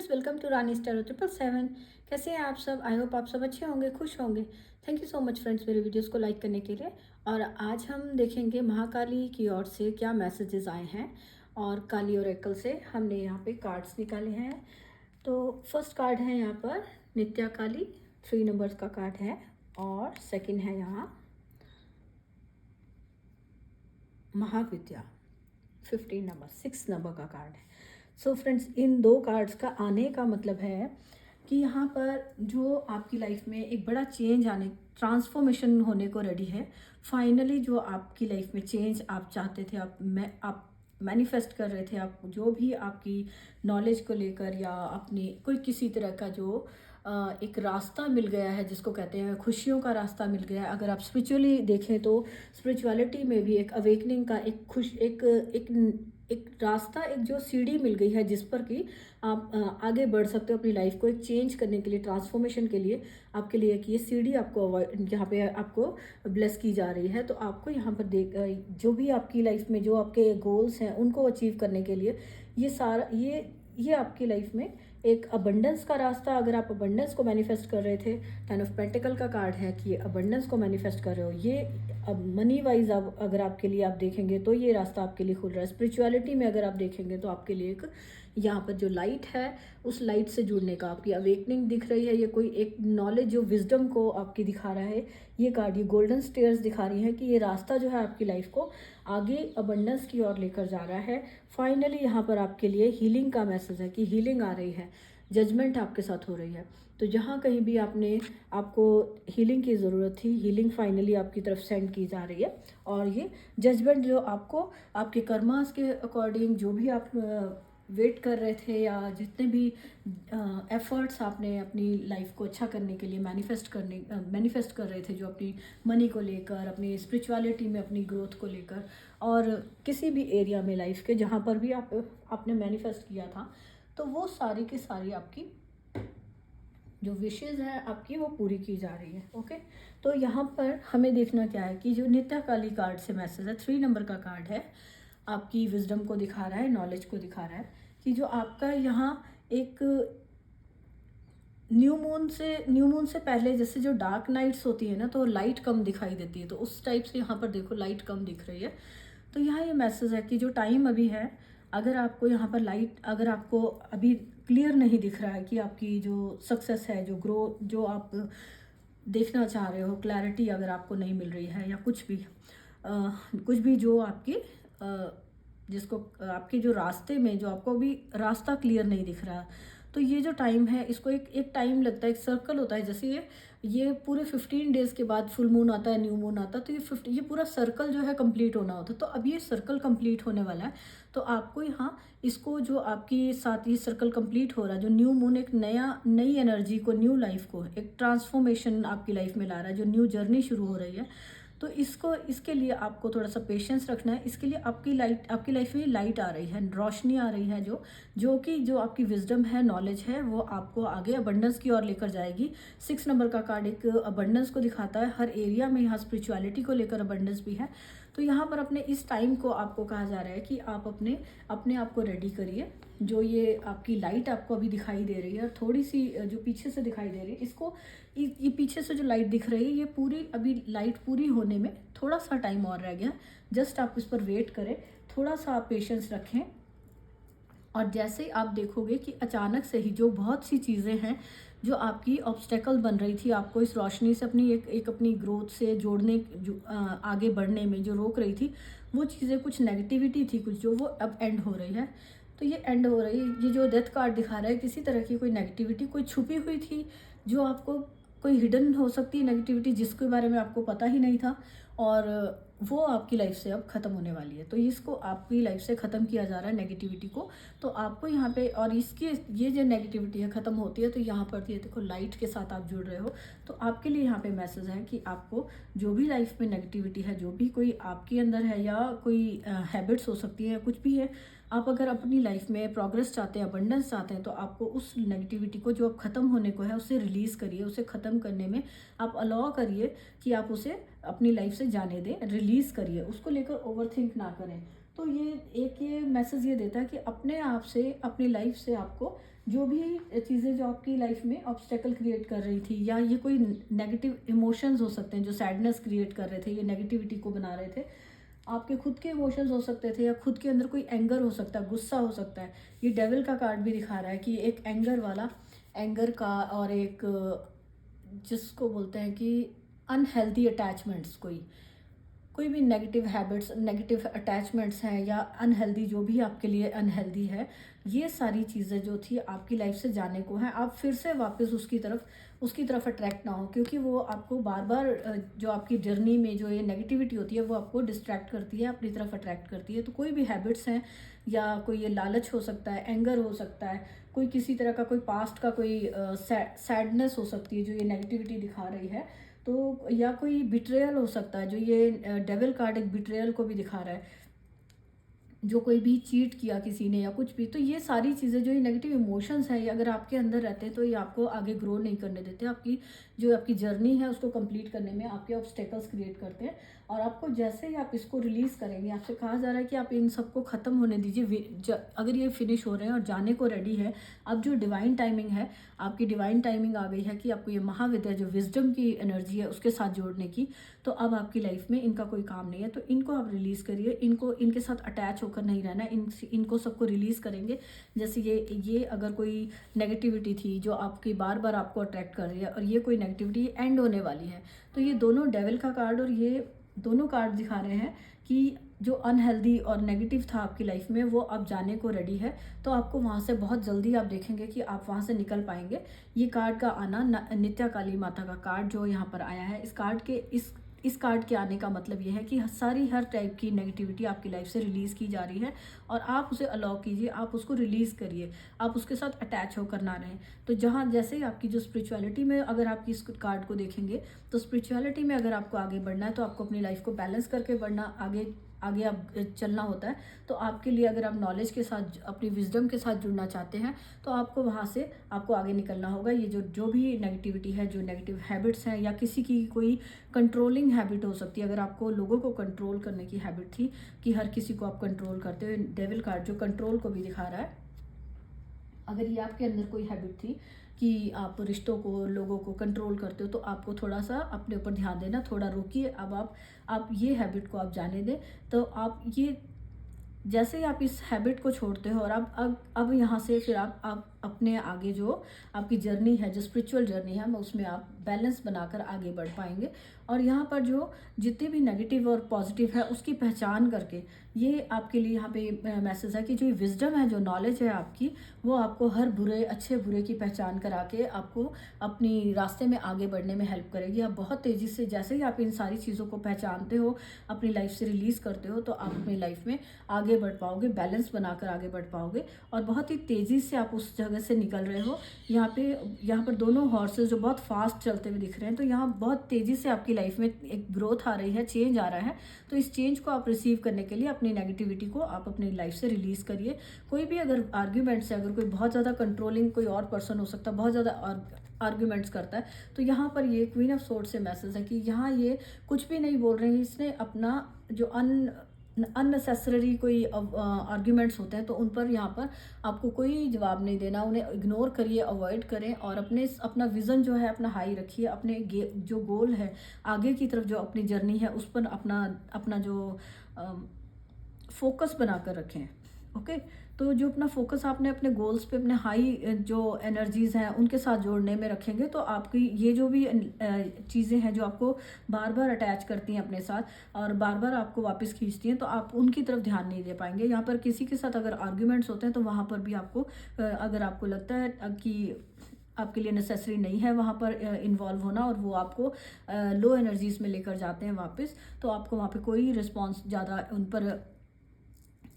Friends, welcome to Rani star 777। कैसे हैं आप सब? आई होप आप सब अच्छे होंगे, खुश होंगे। Thank you so much friends मेरे वीडियोस को लाइक करने के लिए। और आज हम देखेंगे महाकाली की ओर से क्या मैसेजेस आए हैं। और काली ओरेकल से हमने यहाँ पे कार्ड्स निकाले हैं। तो फर्स्ट कार्ड है यहाँ पर नित्या काली, 3 नंबर्स का कार्ड है। और सेकंड है यहाँ महाविद्या, 15 नंबर, 6 नंबर का कार्ड है। सो फ्रेंड्स, इन दो कार्ड्स का आने का मतलब है कि यहाँ पर जो आपकी लाइफ में एक बड़ा चेंज आने, ट्रांसफॉर्मेशन होने को रेडी है। फाइनली जो आपकी लाइफ में चेंज आप चाहते थे, आप मैनिफेस्ट कर रहे थे, आप जो भी आपकी नॉलेज को लेकर या अपनी कोई किसी तरह का जो एक रास्ता मिल गया है, जिसको कहते हैं खुशियों का रास्ता मिल गया है। अगर आप स्पिरिचुअली देखें तो स्पिरिचुअलिटी में भी एक अवेकनिंग का एक रास्ता, एक जो सीढ़ी मिल गई है जिस पर कि आप आगे बढ़ सकते हो अपनी लाइफ को एक चेंज करने के लिए, ट्रांसफॉर्मेशन के लिए। आपके लिए कि ये सीढ़ी आपको यहाँ पे आपको ब्लेस की जा रही है। तो आपको यहाँ पर जो भी आपकी लाइफ में जो आपके गोल्स हैं उनको अचीव करने के लिए ये सारा ये आपकी लाइफ में एक अबंडेंस का रास्ता। अगर आप अबंडेंस को मैनिफेस्ट कर रहे थे, 10 ऑफ पेंटिकल का कार्ड है कि अबंडेंस को मैनिफेस्ट कर रहे हो। ये अब मनी वाइज अब अगर आपके लिए आप देखेंगे तो ये रास्ता आपके लिए खुल रहा है। स्पिरिचुअलिटी में अगर आप देखेंगे तो आपके लिए एक यहाँ पर जो लाइट है उस लाइट से जुड़ने का आपकी अवेकनिंग दिख रही है। ये कोई एक नॉलेज जो विजडम को आपकी दिखा रहा है। ये कार्ड, ये गोल्डन स्टेयर्स दिखा रही है कि ये रास्ता जो है आपकी लाइफ को आगे अबंडेंस की ओर लेकर जा रहा है। फाइनली यहाँ पर आपके लिए हीलिंग का मैसेज है कि हीलिंग आ रही है, जजमेंट आपके साथ हो रही है। तो जहाँ कहीं भी आपको हीलिंग की ज़रूरत थी, हीलिंग फाइनली आपकी तरफ सेंड की जा रही है। और ये जजमेंट जो आपको आपके कर्मास के अकॉर्डिंग जो भी आप वेट कर रहे थे या जितने भी एफर्ट्स आपने अपनी लाइफ को अच्छा करने के लिए मैनिफेस्ट कर रहे थे, जो अपनी मनी को लेकर, अपनी स्पिरिचुअलिटी में अपनी ग्रोथ को लेकर, और किसी भी एरिया में लाइफ के जहाँ पर भी आपने मैनिफेस्ट किया था, तो वो सारी की सारी आपकी जो विशेज़ हैं आपकी वो पूरी की जा रही है। ओके, तो यहाँ पर हमें देखना क्या है कि जो नित्या काली कार्ड से मैसेज है, 3 नंबर का कार्ड है, आपकी विजडम को दिखा रहा है, नॉलेज को दिखा रहा है कि जो आपका यहाँ एक न्यू मून से पहले जैसे जो डार्क नाइट्स होती है ना, तो लाइट कम दिखाई देती है। तो उस टाइप से यहाँ पर देखो लाइट कम दिख रही है। तो यहाँ ये मैसेज है कि जो टाइम अभी है, अगर आपको यहाँ पर लाइट, अगर आपको अभी क्लियर नहीं दिख रहा है कि आपकी जो सक्सेस है, जो ग्रो, जो आप देखना चाह रहे हो, क्लैरिटी अगर आपको नहीं मिल रही है, या कुछ भी जो आपकी जिसको आपके जो रास्ते में जो आपको अभी रास्ता क्लियर नहीं दिख रहा, तो ये जो टाइम है, इसको एक टाइम लगता है, एक सर्कल होता है। जैसे ये पूरे 15 डेज़ के बाद फुल मून आता है, न्यू मून आता है, तो ये पूरा सर्कल जो है कंप्लीट होना होता है। तो अब ये सर्कल कंप्लीट होने वाला है। तो आपको यहाँ इसको, जो आपके साथ ये सर्कल कंप्लीट हो रहा है, जो न्यू मून एक नई एनर्जी को, न्यू लाइफ को, एक ट्रांसफॉर्मेशन आपकी लाइफ में ला रहा है, जो न्यू जर्नी शुरू हो रही है। तो इसके लिए आपको थोड़ा सा पेशेंस रखना है। इसके लिए आपकी लाइफ में लाइट आ रही है, रोशनी आ रही है, जो आपकी विजडम है, नॉलेज है, वो आपको आगे अबंडेंस की ओर लेकर जाएगी। 6 नंबर का कार्ड एक अबंडेंस को दिखाता है हर एरिया में। यहाँ स्पिरिचुअलिटी को लेकर अबंडेंस भी है। तो यहाँ पर अपने इस टाइम को आपको कहा जा रहा है कि आप अपने आप को रेडी करिए। जो ये आपकी लाइट आपको अभी दिखाई दे रही है, और थोड़ी सी जो पीछे से दिखाई दे रही है, ये पीछे से जो लाइट दिख रही है, ये पूरी, अभी लाइट पूरी होने में थोड़ा सा टाइम और रह गया। जस्ट आप इस पर वेट करें, थोड़ा सा आप पेशेंस रखें। और जैसे ही आप देखोगे कि अचानक से ही जो बहुत सी चीज़ें हैं जो आपकी ऑब्स्टेकल बन रही थी, आपको इस रोशनी से अपनी ग्रोथ से जोड़ने, आगे बढ़ने में जो रोक रही थी, वो चीज़ें, कुछ नेगेटिविटी थी, कुछ जो वो अब एंड हो रही है। तो ये एंड हो रही है। ये जो डेथ कार्ड दिखा रहा है, किसी तरह की कोई नेगेटिविटी, कोई छुपी हुई थी, जो आपको कोई हिडन हो सकती है नेगेटिविटी, जिसके बारे में आपको पता ही नहीं था, और वो आपकी लाइफ से अब ख़त्म होने वाली है। तो इसको आपकी लाइफ से ख़त्म किया जा रहा है, नेगेटिविटी को। तो आपको यहाँ पे, और ये जो नेगेटिविटी है ख़त्म होती है, तो यहाँ पर ये देखो लाइट के साथ आप जुड़ रहे हो। तो आपके लिए यहाँ पे मैसेज है कि आपको जो भी लाइफ में नेगेटिविटी है, जो भी कोई आपके अंदर है, या कोई हैबिट्स हो सकती है, कुछ भी है, आप अगर अपनी लाइफ में प्रोग्रेस चाहते हैं, अबंडेंस चाहते हैं, तो आपको उस नेगेटिविटी को जो अब ख़त्म होने को है, उसे रिलीज़ करिए। उसे ख़त्म करने में आप अलाउ करिए कि आप उसे अपनी लाइफ से जाने दें, रिलीज़ करिए, उसको लेकर ओवरथिंक ना करें। तो ये मैसेज ये देता है कि अपने आप से, अपनी लाइफ से आपको जो भी चीज़ें जो आपकी लाइफ में ऑब्स्टेकल क्रिएट कर रही थी, या ये कोई नेगेटिव इमोशंस हो सकते हैं जो सैडनेस क्रिएट कर रहे थे, ये नेगेटिविटी को बना रहे थे, आपके खुद के इमोशंस हो सकते थे, या खुद के अंदर कोई एंगर हो सकता है, गुस्सा हो सकता है। ये डेविल का कार्ड भी दिखा रहा है कि एक एंगर वाला, एंगर का, और एक जिसको बोलते हैं कि अनहेल्दी अटैचमेंट्स, कोई कोई भी नेगेटिव हैबिट्स, नेगेटिव अटैचमेंट्स हैं, या अनहेल्दी जो भी आपके लिए अनहेल्दी है, ये सारी चीज़ें जो थी आपकी लाइफ से जाने को हैं। आप फिर से वापस उसकी तरफ अट्रैक्ट ना हो, क्योंकि वो आपको बार बार जो आपकी जर्नी में जो ये नेगेटिविटी होती है वो आपको डिस्ट्रैक्ट करती है, अपनी तरफ अट्रैक्ट करती है। तो कोई भी हैबिट्स हैं, या कोई ये लालच हो सकता है, एंगर हो सकता है, कोई किसी तरह का कोई पास्ट का कोई सैडनेस हो सकती है जो ये नेगेटिविटी दिखा रही है, तो या कोई बिट्रेयल हो सकता है, जो ये डेविल कार्ड एक बिट्रेयल को भी दिखा रहा है, जो कोई भी चीट किया किसी ने या कुछ भी। तो ये सारी चीज़ें जो ये नेगेटिव इमोशंस हैं, ये अगर आपके अंदर रहते हैं तो ये आपको आगे ग्रो नहीं करने देते, आपकी जो आपकी जर्नी है उसको कंप्लीट करने में आपके ऑब्स्टेकल्स क्रिएट करते हैं। और आपको जैसे ही आप इसको रिलीज़ करेंगे, आपसे कहा जा रहा है कि आप इन सबको ख़त्म होने दीजिए। अगर ये फिनिश हो रहे हैं और जाने को रेडी है, अब जो डिवाइन टाइमिंग है, आपकी डिवाइन टाइमिंग आ गई है कि आपको ये महाविद्या जो विजडम की एनर्जी है उसके साथ जोड़ने की, तो अब आपकी लाइफ में इनका कोई काम नहीं है। तो इनको आप रिलीज़ करिए, इनको इनके साथ अटैच होकर नहीं रहना है, इनको सबको रिलीज़ करेंगे। जैसे ये अगर कोई नेगेटिविटी थी जो आपकी बार बार आपको अट्रैक्ट कर रही है, और ये कोई नेगेटिविटी एंड होने वाली है, तो ये दोनों डेविल का कार्ड और ये दोनों कार्ड दिखा रहे हैं कि जो अनहेल्दी और नेगेटिव था आपकी लाइफ में वो अब जाने को रेडी है। तो आपको वहाँ से बहुत जल्दी आप देखेंगे कि आप वहाँ से निकल पाएंगे। ये कार्ड का आना, नित्या काली माता का कार्ड जो यहाँ पर आया है, इस कार्ड के आने का मतलब ये है कि हर टाइप की नेगेटिविटी आपकी लाइफ से रिलीज़ की जा रही है, और आप उसे अलाउ कीजिए, आप उसको रिलीज़ करिए, आप उसके साथ अटैच होकर ना रहें। तो जहाँ जैसे आपकी जो स्पिरिचुअलिटी में अगर आप इस कार्ड को देखेंगे, तो स्पिरिचुअलिटी में अगर आपको आगे बढ़ना है तो आपको अपनी लाइफ को बैलेंस करके बढ़ना, आगे आगे आप चलना होता है। तो आपके लिए अगर आप नॉलेज के साथ, अपनी विजडम के साथ जुड़ना चाहते हैं, तो आपको वहाँ से आपको आगे निकलना होगा। ये जो भी नेगेटिविटी है, जो नेगेटिव हैबिट्स हैं, या किसी की कोई कंट्रोलिंग हैबिट हो सकती है, अगर आपको लोगों को कंट्रोल करने की हैबिट थी कि हर किसी को आप कंट्रोल करते हो, डेविल कार्ड जो कंट्रोल को भी दिखा रहा है, अगर ये आपके अंदर कोई हैबिट थी कि आप रिश्तों को, लोगों को कंट्रोल करते हो, तो आपको थोड़ा सा अपने ऊपर ध्यान देना, थोड़ा रोकिए। अब आप ये हैबिट को आप जाने दें। तो आप ये जैसे ही आप इस हैबिट को छोड़ते हो, और अब यहाँ से फिर आप अपने आगे जो आपकी जर्नी है, जो स्पिरिचुअल जर्नी है, उसमें आप बैलेंस बनाकर आगे बढ़ पाएंगे। और यहाँ पर जो जितने भी नेगेटिव और पॉजिटिव है उसकी पहचान करके, ये आपके लिए यहाँ पे मैसेज है कि जो विजडम है, जो नॉलेज है आपकी, वो आपको हर बुरे, अच्छे बुरे की पहचान करा के आपको अपनी रास्ते में आगे बढ़ने में हेल्प करेगी। आप बहुत तेज़ी से, जैसे ही आप इन सारी चीज़ों को पहचानते हो, अपनी लाइफ से रिलीज़ करते हो, तो आप अपनी लाइफ में आगे बढ़ पाओगे, बैलेंस बनाकर आगे बढ़ पाओगे, और बहुत ही तेज़ी से आप उस जगह से निकल रहे हो। यहाँ पर दोनों हॉर्सेस जो बहुत फास्ट चलते हुए दिख रहे हैं, तो यहाँ बहुत तेज़ी से आपकी लाइफ में एक ग्रोथ आ रही है, चेंज आ रहा है। तो इस चेंज को आप रिसीव करने के लिए अपनी नेगेटिविटी को आप अपनी लाइफ से रिलीज़ करिए। कोई भी अगर आर्ग्यूमेंट्स है, अगर कोई बहुत ज़्यादा कंट्रोलिंग कोई और पर्सन हो सकता है, बहुत ज़्यादा आर्ग्यूमेंट्स करता है, तो यहाँ पर ये क्वीन ऑफ सोर्ड से मैसेज है कि यहाँ ये कुछ भी नहीं बोल रहे हैं, इसने अपना जो अननेसेसरी कोई आर्ग्यूमेंट्स होते हैं, तो उन पर यहाँ पर आपको कोई जवाब नहीं देना, उन्हें इग्नोर करिए, अवॉइड करें, और अपना विज़न जो है अपना हाई रखिए, अपने जो गोल है आगे की तरफ, जो अपनी जर्नी है उस पर अपना जो फोकस बनाकर रखें। ओके, तो जो अपना फोकस आपने अपने गोल्स पे, अपने हाई जो एनर्जीज़ हैं उनके साथ जोड़ने में रखेंगे, तो आपकी ये जो भी चीज़ें हैं जो आपको बार बार अटैच करती हैं अपने साथ और बार बार आपको वापस खींचती हैं, तो आप उनकी तरफ ध्यान नहीं दे पाएंगे। यहाँ पर किसी के साथ अगर आर्ग्यूमेंट्स होते हैं, तो वहाँ पर भी आपको अगर आपको लगता है कि आपके लिए नेसेसरी नहीं है वहाँ पर इन्वॉल्व होना, और वो आपको लो एनर्जीज़ में लेकर जाते हैं वापस, तो आपको वहाँ पे कोई रिस्पॉन्स ज़्यादा उन पर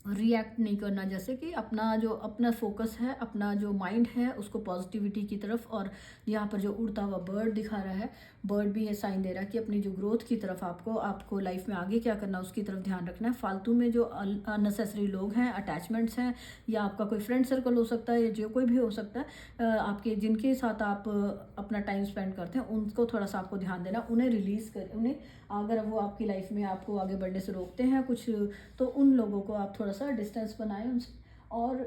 रिएक्ट नहीं करना। जैसे कि अपना फोकस है, अपना जो माइंड है उसको पॉजिटिविटी की तरफ, और यहाँ पर जो उड़ता हुआ बर्ड दिखा रहा है, बर्ड भी ये साइन दे रहा है कि अपनी जो ग्रोथ की तरफ आपको लाइफ में आगे क्या करना है उसकी तरफ ध्यान रखना है। फालतू में जो अननेसेसरी लोग हैं, अटैचमेंट्स हैं, या आपका कोई फ्रेंड सर्कल हो सकता है, या जो कोई भी हो सकता है, आपके जिनके साथ आप अपना टाइम स्पेंड करते हैं, उनको थोड़ा सा आपको ध्यान देना, उन्हें रिलीज़ कर, उन्हें अगर वो आपकी लाइफ में आपको आगे बढ़ने से रोकते हैं कुछ, तो उन लोगों को आप थोड़ा सा डिस्टेंस बनाएं उनसे। और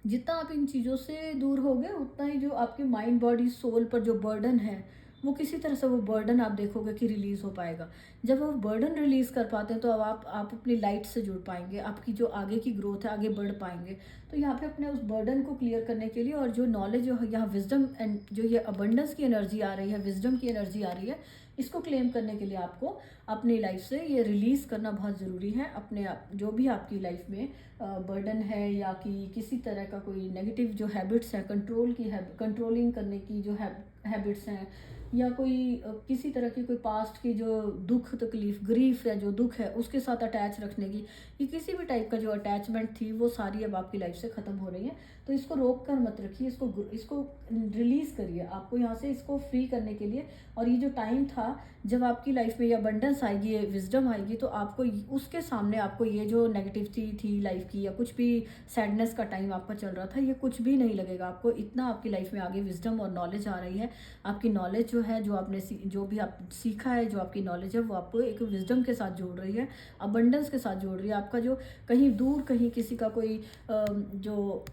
जितना आप इन चीज़ों से दूर होगे उतना ही जो आपके माइंड बॉडी सोल पर जो बर्डन है वो किसी तरह से वो बर्डन आप देखोगे कि रिलीज़ हो पाएगा। जब वो बर्डन रिलीज़ कर पाते हैं तो अब आप अपनी लाइट से जुड़ पाएंगे, आपकी जो आगे की ग्रोथ है आगे बढ़ पाएंगे। तो यहाँ पे अपने उस बर्डन को क्लियर करने के लिए और जो नॉलेज जो है यहाँ विजडम एंड जो ये अबंडेंस की एनर्जी आ रही है, विजडम की एनर्जी आ रही है, इसको क्लेम करने के लिए आपको अपनी लाइफ से ये रिलीज़ करना बहुत ज़रूरी है। अपने आप जो भी आपकी लाइफ में बर्डन है या कि किसी तरह का कोई नेगेटिव जो हैबिट्स है, कंट्रोलिंग करने की जो हैबिट्स हैं, या कोई किसी तरह की कोई पास्ट की जो दुख तकलीफ ग्रीफ या जो दुख है उसके साथ अटैच रखने की, कि किसी भी टाइप का जो अटैचमेंट थी वो सारी अब आपकी लाइफ से ख़त्म हो रही है। तो इसको रोक कर मत रखिए, इसको रिलीज़ करिए आपको यहाँ से, इसको फ्री करने के लिए। और ये जो टाइम था जब आपकी लाइफ में ये अबंडेंस आएगी, ये विजडम आएगी, तो आपको उसके सामने आपको ये जो नेगेटिविटी थी लाइफ की या कुछ भी सैडनेस का टाइम आपका चल रहा था, ये कुछ भी नहीं लगेगा आपको। इतना आपकी लाइफ में आगे विजडम और नॉलेज आ रही है। आपकी नॉलेज जो है, जो आपने जो भी आप सीखा है, जो आपकी नॉलेज है वो आपको एक विजडम के साथ जोड़ रही है, अबंडेंस के साथ जोड़ रही है। आपका जो कहीं दूर कहीं किसी का कोई जो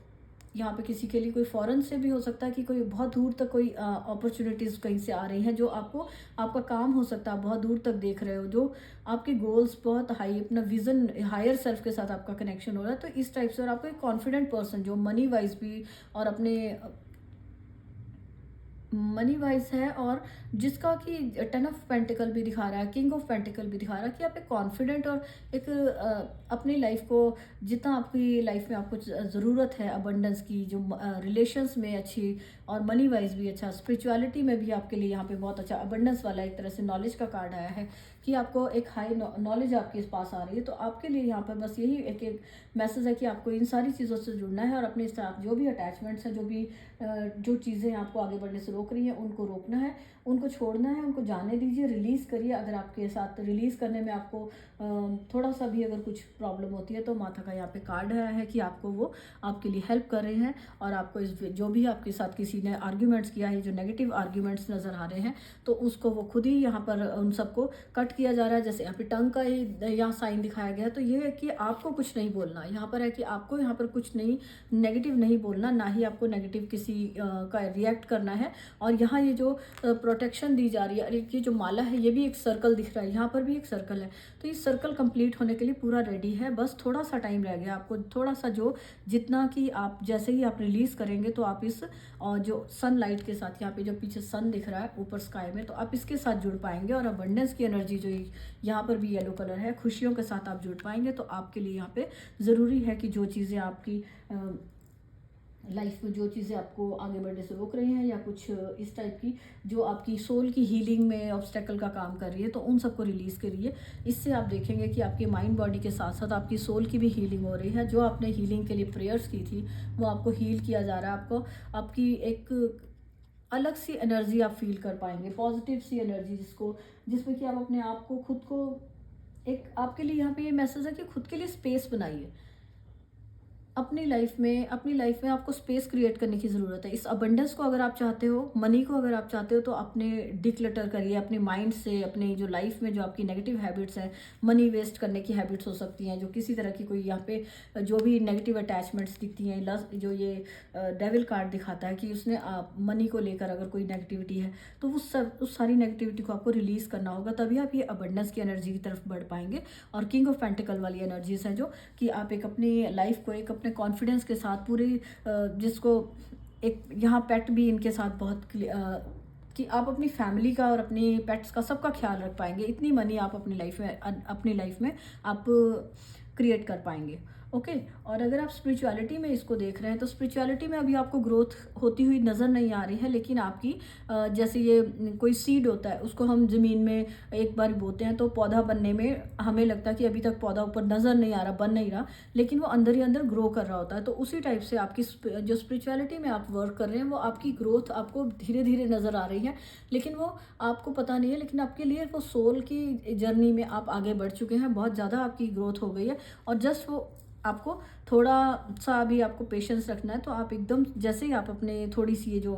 यहाँ पे किसी के लिए कोई फॉरेन से भी हो सकता है कि कोई बहुत दूर तक कोई अपॉर्चुनिटीज़ कहीं से आ रही हैं, जो आपको आपका काम हो सकता है, आप बहुत दूर तक देख रहे हो, जो आपके गोल्स बहुत हाई, अपना विजन हायर सेल्फ के साथ आपका कनेक्शन हो रहा है। तो इस टाइप से, और आपको एक कॉन्फिडेंट पर्सन जो मनी वाइज है, और जिसका कि 10 ऑफ पेंटिकल भी दिखा रहा है, किंग ऑफ पेंटिकल भी दिखा रहा है, कि आप एक कॉन्फिडेंट और एक अपनी लाइफ को, जितना आपकी लाइफ में आपको ज़रूरत है अबंडेंस की, जो रिलेशंस में अच्छी और मनी वाइज भी अच्छा, स्पिरिचुअलिटी में भी आपके लिए यहाँ पे बहुत अच्छा अबंडेंस वाला एक तरह से नॉलेज का कार्ड आया है, कि आपको एक हाई नॉलेज आपके पास आ रही है। तो आपके लिए यहाँ पर बस यही एक मैसेज है कि आपको इन सारी चीज़ों से जुड़ना है और अपने साथ जो भी अटैचमेंट्स हैं, जो चीज़ें आपको आगे बढ़ने से रोक रही हैं, उनको रोकना है, उनको छोड़ना है, उनको जाने दीजिए, रिलीज़ करिए। अगर आपके साथ रिलीज़ करने में आपको थोड़ा सा भी अगर कुछ प्रॉब्लम होती है, तो माता का यहाँ पे कार्ड आया है कि आपको वो आपके लिए हेल्प कर रहे हैं, और आपको इस जो भी आपके साथ किसी ने आर्ग्यूमेंट्स किया है, जो नेगेटिव आर्ग्यूमेंट्स नज़र आ रहे हैं, तो उसको वो खुद ही यहाँ पर उन सबको कट किया जा रहा है। जैसे यहाँ पे टंग का यहाँ साइन दिखाया गया है, तो ये है कि आपको कुछ नहीं बोलना। यहाँ पर है कि आपको यहाँ पर कुछ नहीं नेगेटिव नहीं बोलना, ना ही आपको नेगेटिव किसी का रिएक्ट करना है। और यहाँ ये जो प्रोटेक्शन दी जा रही है, अरे ये जो माला है ये भी एक सर्कल दिख रहा है, यहाँ पर भी एक सर्कल है, तो ये सर्कल कंप्लीट होने के लिए पूरा रेडी है। बस थोड़ा सा टाइम रह गया आपको, थोड़ा सा जो जितना कि आप जैसे ही आप रिलीज़ करेंगे, तो आप इस जो सनलाइट के साथ, यहाँ पे जो पीछे सन दिख रहा है ऊपर स्काई में, तो आप इसके साथ जुड़ पाएंगे। और अबंडेंस की एनर्जी जो यहाँ पर भी येलो कलर है, खुशियों के साथ आप जुड़ पाएंगे। तो आपके लिए यहाँ पे ज़रूरी है कि जो चीज़ें आपकी लाइफ में, जो चीज़ें आपको आगे बढ़ने से रोक रही हैं, या कुछ इस टाइप की जो आपकी सोल की हीलिंग में ऑब्स्टेकल का काम कर रही है, तो उन सबको रिलीज़ करिए। इससे आप देखेंगे कि आपके माइंड बॉडी के साथ साथ आपकी सोल की भी हीलिंग हो रही है। जो आपने हीलिंग के लिए प्रेयर्स की थी वो आपको हील किया जा रहा है। आपको आपकी एक अलग सी एनर्जी आप फील कर पाएंगे, पॉजिटिव सी एनर्जी, जिसमें कि आप अपने आप को, खुद को एक, आपके लिए यहाँ पे ये मैसेज है कि खुद के लिए स्पेस बनाइए। अपनी लाइफ में आपको स्पेस क्रिएट करने की ज़रूरत है। इस अबंडेंस को अगर आप चाहते हो, मनी को अगर आप चाहते हो, तो अपने डिक्लटर करिए अपने माइंड से। अपने जो लाइफ में जो आपकी नेगेटिव हैबिट्स हैं, मनी वेस्ट करने की हैबिट्स हो सकती हैं, जो किसी तरह की कोई यहाँ पे जो भी नेगेटिव अटैचमेंट्स दिखती हैं, जो ये डेविल कार्ड दिखाता है कि उसने मनी को लेकर अगर कोई नेगेटिविटी है, तो उस सारी नेगेटिविटी को आपको रिलीज़ करना होगा, तभी आप ये अबंडेंस की एनर्जी की तरफ बढ़ पाएंगे। और किंग ऑफ पेंटिकल वाली एनर्जीज हैं, जो कि आप एक अपनी लाइफ को एक अपने कॉन्फिडेंस के साथ पूरी जिसको एक यहाँ पेट भी इनके साथ बहुत कि आप अपनी फैमिली का और अपनी पेट्स का सबका ख्याल रख पाएंगे। इतनी मनी आप अपनी लाइफ में आप क्रिएट कर पाएंगे। ओके। और अगर आप स्पिरिचुअलिटी में इसको देख रहे हैं, तो स्पिरिचुअलिटी में अभी आपको ग्रोथ होती हुई नज़र नहीं आ रही है, लेकिन आपकी जैसे ये कोई सीड होता है, उसको हम ज़मीन में एक बार बोते हैं, तो पौधा बनने में हमें लगता है कि अभी तक पौधा ऊपर नज़र नहीं आ रहा, बन नहीं रहा, लेकिन वो अंदर ही अंदर ग्रो कर रहा होता है। तो उसी टाइप से आपकी जो स्पिरिचुअलिटी में आप वर्क कर रहे हैं, वो आपकी ग्रोथ आपको धीरे धीरे नज़र आ रही है, लेकिन वो आपको पता नहीं है। लेकिन आपके लिए वो सोल की जर्नी में आप आगे बढ़ चुके हैं, बहुत ज़्यादा आपकी ग्रोथ हो गई है। और जस्ट वो आपको थोड़ा सा भी आपको पेशेंस रखना है। तो आप एकदम जैसे ही आप अपने थोड़ी सी ये जो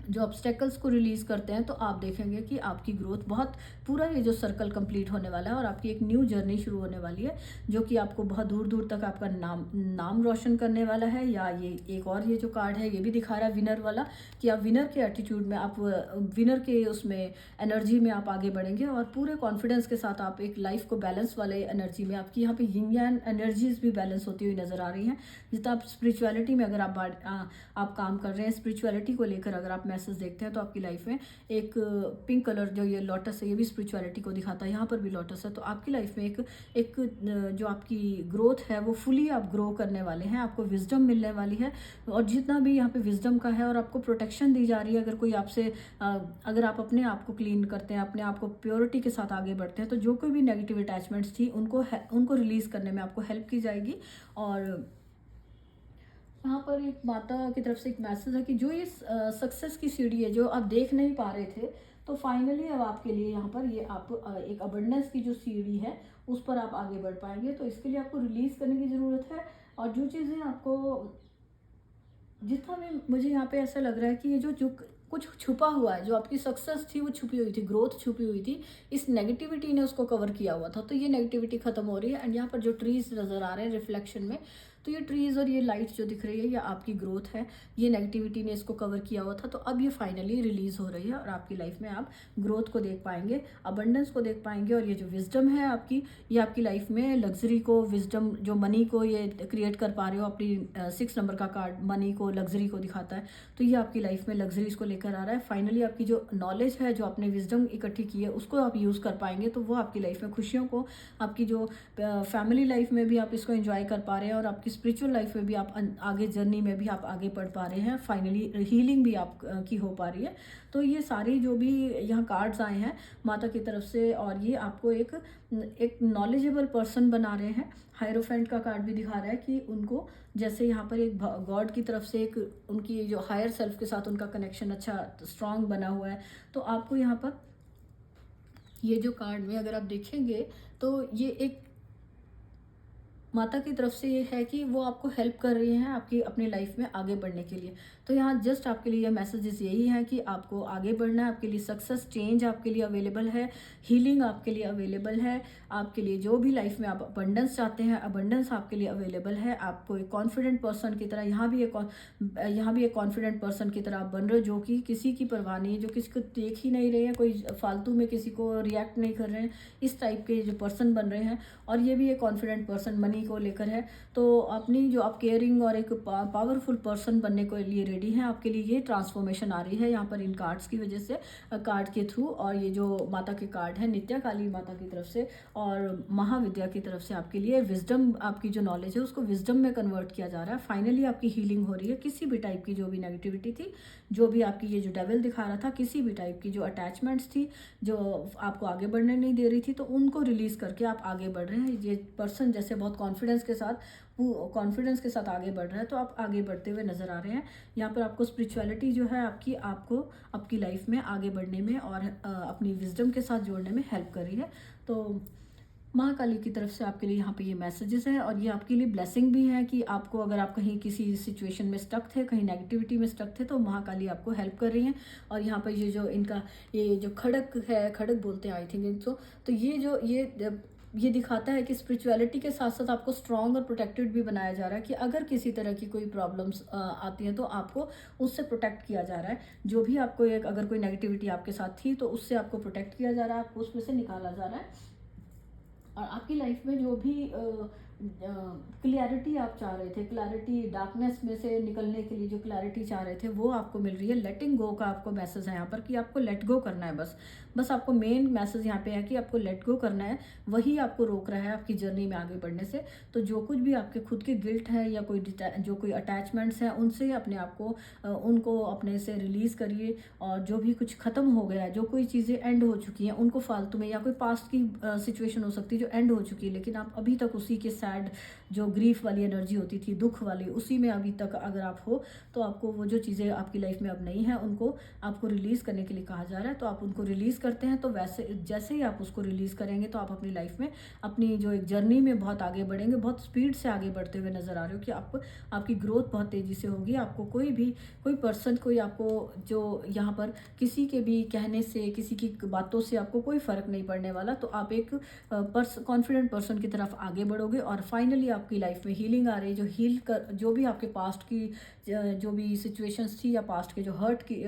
जो ऑब्स्टेकल्स को रिलीज़ करते हैं, तो आप देखेंगे कि आपकी ग्रोथ बहुत, पूरा ये जो सर्कल कंप्लीट होने वाला है और आपकी एक न्यू जर्नी शुरू होने वाली है, जो कि आपको बहुत दूर दूर तक आपका नाम रोशन करने वाला है। या ये एक और ये जो कार्ड है ये भी दिखा रहा है विनर वाला, कि आप विनर के एटीट्यूड में, आप विनर के उसमें एनर्जी में आप आगे बढ़ेंगे और पूरे कॉन्फिडेंस के साथ आप एक लाइफ को बैलेंस वाले एनर्जी में, आपकी यहाँ पे यिंग यांग एनर्जीज भी बैलेंस होती हुई नज़र आ रही हैं। जितना आप स्पिरिचुअलिटी में अगर आप काम कर रहे हैं, स्पिरिचुअलिटी को लेकर अगर आप मैसेज देखते हैं, तो आपकी लाइफ में एक पिंक कलर जो ये लोटस है ये भी स्पिरिचुअलिटी को दिखाता है, यहाँ पर भी लोटस है। तो आपकी लाइफ में एक जो आपकी ग्रोथ है वो फुली आप ग्रो करने वाले हैं, आपको विजडम मिलने वाली है। और जितना भी यहाँ पे विजडम का है, और आपको प्रोटेक्शन दी जा रही है। अगर कोई आपसे अगर आप अपने आप को क्लीन करते हैं, अपने आप को प्योरिटी के साथ आगे बढ़ते हैं, तो जो कोई भी नेगेटिव अटैचमेंट्स थी उनको रिलीज़ करने में आपको हेल्प की जाएगी। और यहाँ पर एक माता की तरफ से एक मैसेज है कि जो ये सक्सेस की सीढ़ी है जो आप देख नहीं पा रहे थे, तो फाइनली अब आपके लिए यहाँ पर ये आप एक अबंडेंस की जो सीढ़ी है उस पर आप आगे बढ़ पाएंगे। तो इसके लिए आपको रिलीज़ करने की ज़रूरत है। और जो चीज़ें आपको, जितना भी मुझे यहाँ पे ऐसा लग रहा है कि ये जो कुछ छुपा हुआ है, जो आपकी सक्सेस थी वो छुपी हुई थी, ग्रोथ छुपी हुई थी, इस नेगेटिविटी ने उसको कवर किया हुआ था। तो ये नेगेटिविटी खत्म हो रही है। एंड यहाँ पर जो ट्रीज नज़र आ रहे हैं रिफ्लेक्शन में, तो ये ट्रीज और ये लाइट जो दिख रही है ये आपकी ग्रोथ है। ये नेगेटिविटी ने इसको कवर किया हुआ था, तो अब ये फाइनली रिलीज हो रही है और आपकी लाइफ में आप ग्रोथ को देख पाएंगे, अबंडेंस को देख पाएंगे। और ये जो विजडम है आपकी, ये आपकी लाइफ में लग्जरी को, विजडम जो मनी को ये क्रिएट कर पा रहे हो। अपनी 6 नंबर का कार्ड मनी को, लग्जरी को दिखाता है, तो ये आपकी लाइफ में लग्जरीज को लेकर आ रहा है। फाइनली आपकी जो नॉलेज है, जो आपने विजडम इकट्ठी की है, उसको आप यूज़ कर पाएंगे, तो वो आपकी लाइफ में खुशियों को, आपकी जो फैमिली लाइफ में भी आप इसको एंजॉय कर पा रहे हैं, और आपकी स्पिरिचुअल लाइफ में भी आप आगे जर्नी में भी आप आगे बढ़ पा रहे हैं। फाइनली हीलिंग भी आप की हो पा रही है। तो ये सारी जो भी यहाँ कार्ड्स आए हैं माता की तरफ से, और ये आपको एक नॉलेजेबल पर्सन बना रहे हैं। हायरोफेंट का कार्ड भी दिखा रहा है कि उनको, जैसे यहाँ पर एक गॉड की तरफ से एक उनकी जो हायर सेल्फ के साथ उनका कनेक्शन अच्छा स्ट्रांग बना हुआ है। तो आपको यहाँ पर ये जो कार्ड में अगर आप देखेंगे, तो ये एक माता की तरफ से ये है कि वो आपको हेल्प कर रही हैं आपकी अपनी लाइफ में आगे बढ़ने के लिए। तो यहाँ जस्ट आपके लिए मैसेजेस यही है कि आपको आगे बढ़ना है, आपके लिए सक्सेस, चेंज आपके लिए अवेलेबल है, हीलिंग आपके लिए अवेलेबल है, आपके लिए जो भी लाइफ में आप अबंडेंस चाहते हैं, अबंडेंस आपके लिए अवेलेबल है। आपको एक कॉन्फिडेंट पर्सन की तरह, यहाँ भी एक कॉन्फिडेंट पर्सन की तरह आप बन रहे हो, जो कि किसी की परवाह नहीं है, जो किसी को देख ही नहीं रहे हैं, कोई फालतू में किसी को रिएक्ट नहीं कर रहे हैं, इस टाइप के जो पर्सन बन रहे हैं। और ये भी एक कॉन्फिडेंट पर्सन मनी को लेकर है। तो अपनी जो आप केयरिंग और एक पावरफुल पर्सन बनने के लिए रेडी हैं, आपके लिए ये ट्रांसफॉर्मेशन आ रही है यहाँ पर इन कार्ड्स की वजह से, कार्ड के थ्रू। और ये जो माता के कार्ड है नित्या काली माता की तरफ से और महाविद्या की तरफ से, आपके लिए विजडम, आपकी जो नॉलेज है उसको विजडम में कन्वर्ट किया जा रहा है। फाइनली आपकी हीलिंग हो रही है। किसी भी टाइप की जो भी नेगेटिविटी थी, जो भी आपकी ये जो डेविल दिखा रहा था, किसी भी टाइप की जो अटैचमेंट्स थी जो आपको आगे बढ़ने नहीं दे रही थी, तो उनको रिलीज करके आप आगे बढ़ रहे हैं। ये पर्सन जैसे बहुत कॉन्फिडेंस के साथ आगे बढ़ रहा है, तो आप आगे बढ़ते हुए नजर आ रहे हैं। यहाँ पर आपको स्पिरिचुअलिटी जो है आपको आपकी लाइफ में आगे बढ़ने में और अपनी विजडम के साथ जोड़ने में हेल्प कर रही है। तो महाकाली की तरफ से आपके लिए यहाँ पे ये मैसेजेस हैं, और ये आपके लिए ब्लेसिंग भी है कि आपको, अगर आप कहीं किसी सिचुएशन में स्टक थे, कहीं नेगेटिविटी में स्टक थे, तो महाकाली आपको हेल्प कर रही हैं। और यहाँ पर ये जो इनका ये जो खड़क है, खड़क बोलते हैं आई थिंक इनको, तो ये दिखाता है कि स्पिरिचुअलिटी के साथ साथ आपको स्ट्रॉन्ग और प्रोटेक्टेड भी बनाया जा रहा है, कि अगर किसी तरह की कोई प्रॉब्लम्स आती हैं तो आपको उससे प्रोटेक्ट किया जा रहा है। जो भी आपको अगर कोई नेगेटिविटी आपके साथ थी, तो उससे आपको प्रोटेक्ट किया जा रहा है, आपको उसमें से निकाला जा रहा है। और आपकी लाइफ में जो भी क्लैरिटी आप चाह रहे थे, क्लैरिटी, डार्कनेस में से निकलने के लिए जो क्लैरिटी चाह रहे थे, वो आपको मिल रही है। लेटिंग गो का आपको मैसेज है यहाँ पर, कि आपको लेट गो करना है। बस आपको मेन मैसेज यहाँ पे है कि आपको लेट गो करना है, वही आपको रोक रहा है आपकी जर्नी में आगे बढ़ने से। तो जो कुछ भी आपके खुद के गिल्ट है या जो कोई अटैचमेंट्स हैं, उनसे अपने आप को उनको अपने से रिलीज़ करिए। और जो भी कुछ ख़त्म हो गया है, जो कोई चीज़ें एंड हो चुकी हैं, उनको फालतू में, या कोई पास्ट की सिचुएशन हो सकती है जो एंड हो चुकी है, लेकिन आप अभी तक उसी के सैड जो ग्रीफ वाली एनर्जी होती थी, दुख वाली, उसी में अभी तक अगर आप हो तो आपको वो जो चीज़ें आपकी लाइफ में अब नहीं है उनको आपको रिलीज़ करने के लिए कहा जा रहा है। तो आप उनको रिलीज़ करते हैं, तो वैसे जैसे ही आप उसको रिलीज़ करेंगे तो आप अपनी लाइफ में अपनी जो एक जर्नी में बहुत आगे बढ़ेंगे, बहुत स्पीड से आगे बढ़ते हुए नज़र आ रहे हो कि आपकी ग्रोथ बहुत तेज़ी से होगी। आपको कोई पर्सन, कोई आपको जो यहाँ पर किसी के भी कहने से, किसी की बातों से आपको कोई फ़र्क नहीं पड़ने वाला। तो आप एक कॉन्फिडेंट पर्सन की तरफ आगे बढ़ोगे और फाइनली आपकी लाइफ में हीलिंग आ रही है। जो भी आपके पास्ट की जो भी सिचुएशंस थी या पास्ट के जो हर्ट की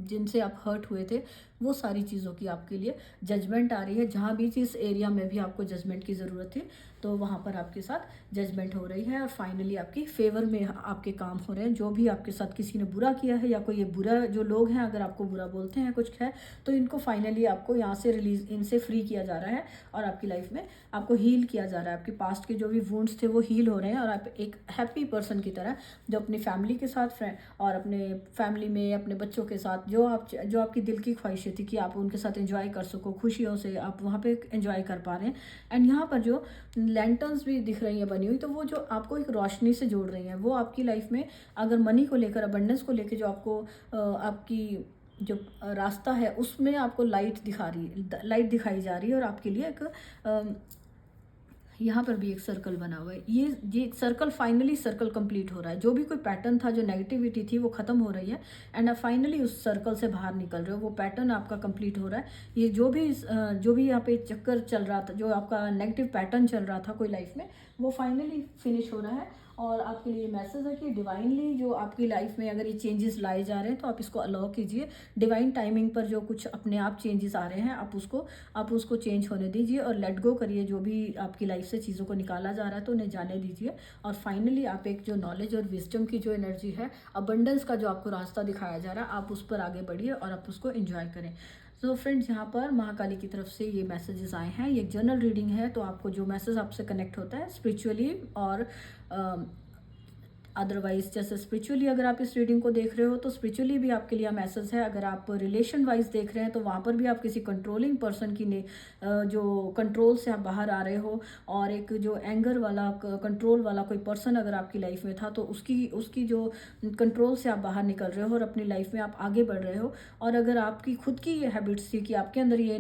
जिनसे आप हर्ट हुए थे, वो सारी चीज़ों की आपके लिए जजमेंट आ रही है। जहाँ भी जिस एरिया में भी आपको जजमेंट की ज़रूरत थी तो वहाँ पर आपके साथ जजमेंट हो रही है और फाइनली आपकी फेवर में आपके काम हो रहे हैं। जो भी आपके साथ किसी ने बुरा किया है या कोई ये बुरा जो लोग हैं अगर आपको बुरा बोलते हैं कुछ है, तो इनको फाइनली आपको यहाँ से इनसे फ्री किया जा रहा है और आपकी लाइफ में आपको हील किया जा रहा है। आपके पास्ट के जो भी वुंड्स थे वो हील हो रहे हैं और आप एक हैप्पी पर्सन की तरह जो अपनी फैमिली के साथ और अपने फैमिली में अपने बच्चों के साथ जो आपकी दिल की ख्वाहिशें थी कि आप उनके साथ एंजॉय कर सको, खुशियों से आप वहाँ पे एंजॉय कर पा रहे हैं। एंड यहाँ पर जो लैंटर्न्स भी दिख रही हैं बनी हुई, तो वो जो आपको एक रोशनी से जोड़ रही हैं, वो आपकी लाइफ में अगर मनी को लेकर, अबंडेंस को लेकर जो आपको आपकी जो रास्ता है उसमें आपको लाइट दिखाई जा रही है और आपके लिए एक यहाँ पर भी एक सर्कल बना हुआ है। ये सर्कल फाइनली सर्कल कंप्लीट हो रहा है। जो भी कोई पैटर्न था, जो नेगेटिविटी थी, वो खत्म हो रही है एंड आप फाइनली उस सर्कल से बाहर निकल रहे हो। वो पैटर्न आपका कंप्लीट हो रहा है। ये जो भी यहाँ पे चक्कर चल रहा था, जो आपका नेगेटिव पैटर्न चल रहा था कोई लाइफ में, वो फाइनली फिनिश हो रहा है। और आपके लिए मैसेज है कि डिवाइनली जो आपकी लाइफ में अगर ये चेंजेस लाए जा रहे हैं तो आप इसको अलाउ कीजिए। डिवाइन टाइमिंग पर जो कुछ अपने आप चेंजेस आ रहे हैं आप उसको चेंज होने दीजिए और लेट गो करिए। जो भी आपकी लाइफ से चीज़ों को निकाला जा रहा है तो उन्हें जाने दीजिए और फाइनली आप एक जो नॉलेज और विजडम की जो एनर्जी है, अबंडेंस का जो आपको रास्ता दिखाया जा रहा है, आप उस पर आगे बढ़िए और आप उसको एंजॉय करें। तो फ्रेंड्स, यहाँ पर महाकाली की तरफ से ये मैसेजेस आए हैं। ये जनरल रीडिंग है, तो आपको जो मैसेज आपसे कनेक्ट होता है स्पिरिचुअली और अदरवाइज जैसे स्पिरिचुअली अगर आप इस रीडिंग को देख रहे हो तो स्पिरिचुअली भी आपके लिए मैसेज है। अगर आप रिलेशन वाइज देख रहे हैं तो वहाँ पर भी आप किसी कंट्रोलिंग पर्सन की जो कंट्रोल से आप बाहर आ रहे हो और एक जो एंगर वाला कंट्रोल वाला कोई पर्सन अगर आपकी लाइफ में था तो उसकी जो कंट्रोल से आप बाहर निकल रहे हो और अपनी लाइफ में आप आगे बढ़ रहे हो। और अगर आपकी खुद की ये हैबिट्स थी कि आपके अंदर ये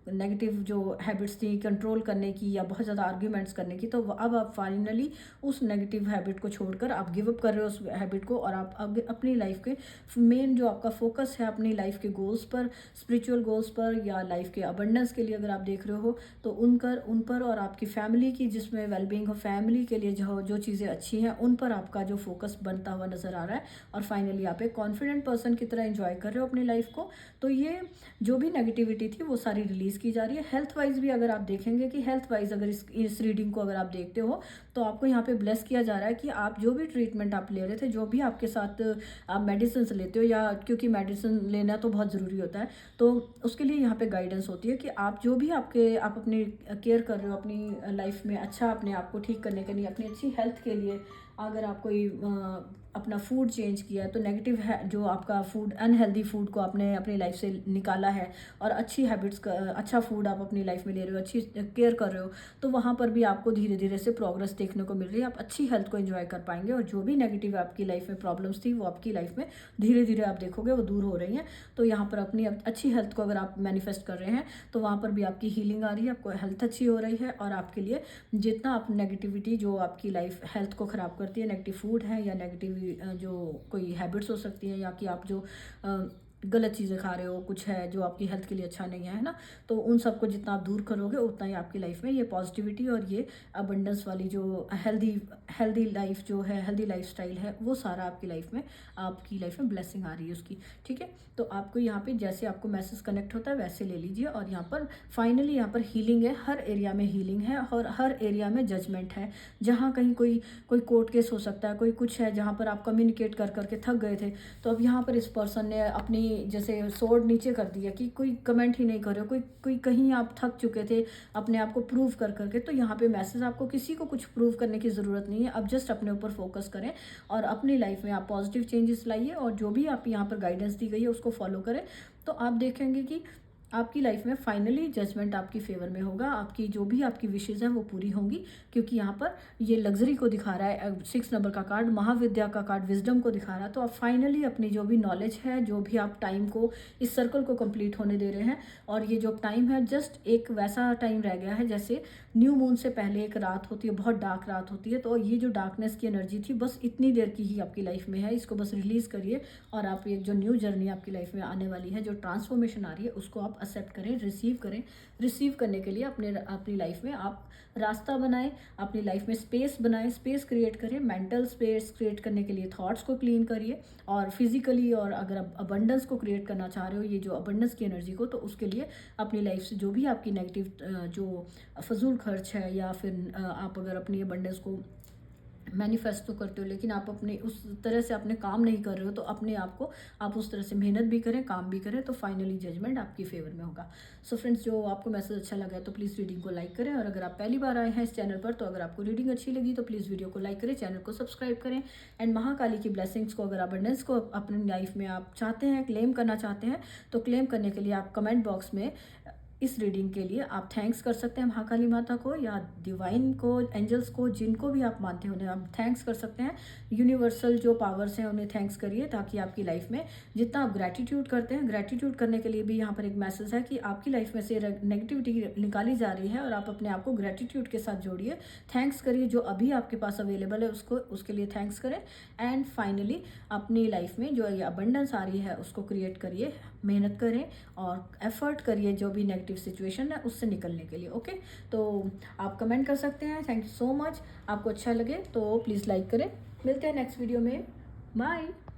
नेगेटिव जो हैबिट्स थी कंट्रोल करने की या बहुत ज़्यादा आर्ग्यूमेंट्स करने की, तो अब आप फाइनली उस नेगेटिव हैबिट को छोड़कर आप गिव अप कर रहे हो उस हैबिट को और आप अपनी लाइफ के मेन जो आपका फोकस है अपनी लाइफ के गोल्स पर, स्पिरिचुअल गोल्स पर या लाइफ के अबंडेंस के लिए अगर आप देख रहे हो तो उन पर और आपकी फैमिली की जिसमें वेलबींग हो, फैमिली के लिए जो चीज़ें अच्छी हैं उन पर आपका जो फोकस बनता हुआ नज़र आ रहा है और फाइनली आप एक कॉन्फिडेंट पर्सन की तरह एंजॉय कर रहे हो अपनी लाइफ को। तो ये जो भी नेगेटिविटी थी वो सारी रिलीज की जा रही है। हेल्थ वाइज भी अगर आप देखेंगे कि हेल्थ वाइज अगर इस रीडिंग को अगर आप देखते हो तो आपको यहाँ पे ब्लेस किया जा रहा है कि आप जो भी ट्रीटमेंट आप ले रहे थे, जो भी आपके साथ आप मेडिसिन लेते हो या क्योंकि मेडिसिन लेना तो बहुत ज़रूरी होता है, तो उसके लिए यहाँ पे गाइडेंस होती है कि आप जो भी आप अपनी केयर कर रहे हो अपनी लाइफ में अच्छा अपने आप को ठीक करने के लिए, अपनी अच्छी हेल्थ के लिए, अगर आप कोई अपना फूड चेंज किया है तो नेगेटिव है जो आपका फूड अनहेल्दी फूड को आपने अपनी लाइफ से निकाला है और अच्छी हैबिट्स का अच्छा फूड आप अपनी लाइफ में ले रहे हो, अच्छी केयर कर रहे हो, तो वहाँ पर भी आपको धीरे धीरे से प्रोग्रेस देखने को मिल रही है। आप अच्छी हेल्थ को एंजॉय कर पाएंगे और जो भी नेगेटिव आपकी लाइफ में प्रॉब्लम्स थी वो आपकी लाइफ में धीरे धीरे आप देखोगे वो दूर हो रही हैं। तो यहाँ पर अपनी अच्छी हेल्थ को अगर आप मैनिफेस्ट कर रहे हैं तो वहाँ पर भी आपकी हीलिंग आ रही है, आपको हेल्थ अच्छी हो रही है और आपके लिए जितना आप नेगेटिविटी जो आपकी लाइफ हेल्थ को ख़राब करती है, नेगेटिव फूड है या नेगेटिव जो कोई हैबिट्स हो सकती हैं या कि आप जो गलत चीज़ें खा रहे हो, कुछ है जो आपकी हेल्थ के लिए अच्छा नहीं है ना, तो उन सबको जितना आप दूर करोगे उतना ही आपकी लाइफ में ये पॉजिटिविटी और ये अबंडेंस वाली जो हेल्दी लाइफ जो है, हेल्दी लाइफस्टाइल है, वो सारा आपकी लाइफ में ब्लेसिंग आ रही है उसकी। ठीक है, तो आपको यहाँ पे जैसे आपको मैसेज कनेक्ट होता है वैसे ले लीजिए और यहाँ पर फाइनली यहाँ पर हीलिंग है, हर एरिया में हीलिंग है और हर एरिया में जजमेंट है। जहाँ कहीं कोई कोर्ट केस हो सकता है, कोई कुछ है जहाँ पर आप कम्युनिकेट कर करके थक गए थे, तो अब यहाँ पर इस पर्सन ने अपनी जैसे सोर्ड नीचे कर दिया कि कोई कमेंट ही नहीं कर रहे हो, कोई कहीं आप थक चुके थे अपने आप को प्रूव कर करके, तो यहाँ पे मैसेज आपको किसी को कुछ प्रूव करने की ज़रूरत नहीं है। अब जस्ट अपने ऊपर फोकस करें और अपनी लाइफ में आप पॉजिटिव चेंजेस लाइए और जो भी आप यहाँ पर गाइडेंस दी गई है उसको फॉलो करें, तो आप देखेंगे कि आपकी लाइफ में फाइनली जजमेंट आपकी फेवर में होगा। आपकी जो भी आपकी विशेज़ हैं वो पूरी होंगी, क्योंकि यहाँ पर ये लग्ज़री को दिखा रहा है। 6 नंबर का कार्ड महाविद्या का कार्ड विज़डम को दिखा रहा है। तो आप फाइनली अपनी जो भी नॉलेज है, जो भी आप टाइम को, इस सर्कल को कंप्लीट होने दे रहे हैं, और ये जो टाइम है जस्ट एक वैसा टाइम रह गया है जैसे न्यू मून से पहले एक रात होती है, बहुत डार्क रात होती है। तो ये जो डार्कनेस की एनर्जी थी बस इतनी देर की ही आपकी लाइफ में है, इसको बस रिलीज़ करिए और आप एक जो न्यू जर्नी आपकी लाइफ में आने वाली है, जो ट्रांसफॉर्मेशन आ रही है, उसको आप एक्सेप्ट करें, रिसीव करें। रिसीव करने के लिए अपनी लाइफ में आप रास्ता बनाएं, अपनी लाइफ में स्पेस बनाएं, स्पेस क्रिएट करें। मेंटल स्पेस क्रिएट करने के लिए थॉट्स को क्लीन करिए, और फिजिकली, और अगर आप अबंडेंस को क्रिएट करना चाह रहे हो, ये जो अबंडेंस की एनर्जी को, तो उसके लिए अपनी लाइफ से जो भी आपकी नेगेटिव जो फजूल खर्च है, या फिर आप अगर अपनी अबंडेंस को मैनिफेस्टो करते हो लेकिन आप अपने उस तरह से अपने काम नहीं कर रहे हो, तो अपने आप को आप उस तरह से मेहनत भी करें, काम भी करें, तो फाइनली जजमेंट आपकी फेवर में होगा। सो फ्रेंड्स, जो आपको मैसेज अच्छा लगा है तो प्लीज़ रीडिंग को लाइक करें, और अगर आप पहली बार आए हैं इस चैनल पर, तो अगर आपको रीडिंग अच्छी लगी तो प्लीज़ वीडियो को लाइक करें, चैनल को सब्सक्राइब करें। एंड महाकाली की ब्लेसिंग्स को, अगर अबंडेंस को अपनी लाइफ में आप चाहते हैं, क्लेम करना चाहते हैं, तो क्लेम करने के लिए आप कमेंट बॉक्स में इस रीडिंग के लिए आप थैंक्स कर सकते हैं महाकाली माता को, या डिवाइन को, एंजल्स को, जिनको भी आप मानते हैं उन्हें आप थैंक्स कर सकते हैं। यूनिवर्सल जो पावर्स हैं उन्हें थैंक्स करिए, ताकि आपकी लाइफ में जितना आप ग्रैटिट्यूड करते हैं, ग्रैटिट्यूड करने के लिए भी यहाँ पर एक मैसेज है कि आपकी लाइफ में से नेगेटिविटी निकाली जा रही है, और आप अपने आप को ग्रैटिट्यूड के साथ जोड़िए, थैंक्स करिए, जो अभी आपके पास अवेलेबल है उसको, उसके लिए थैंक्स करें। एंड फाइनली अपनी लाइफ में जो ये अबंडेंस आ रही है उसको क्रिएट करिए, मेहनत करें और एफर्ट करिए जो भी नेगेटिव सिचुएशन है उससे निकलने के लिए। ओके, तो आप कमेंट कर सकते हैं। Thank you so much. आपको अच्छा लगे तो प्लीज़ लाइक करें। मिलते हैं नेक्स्ट वीडियो में। बाय।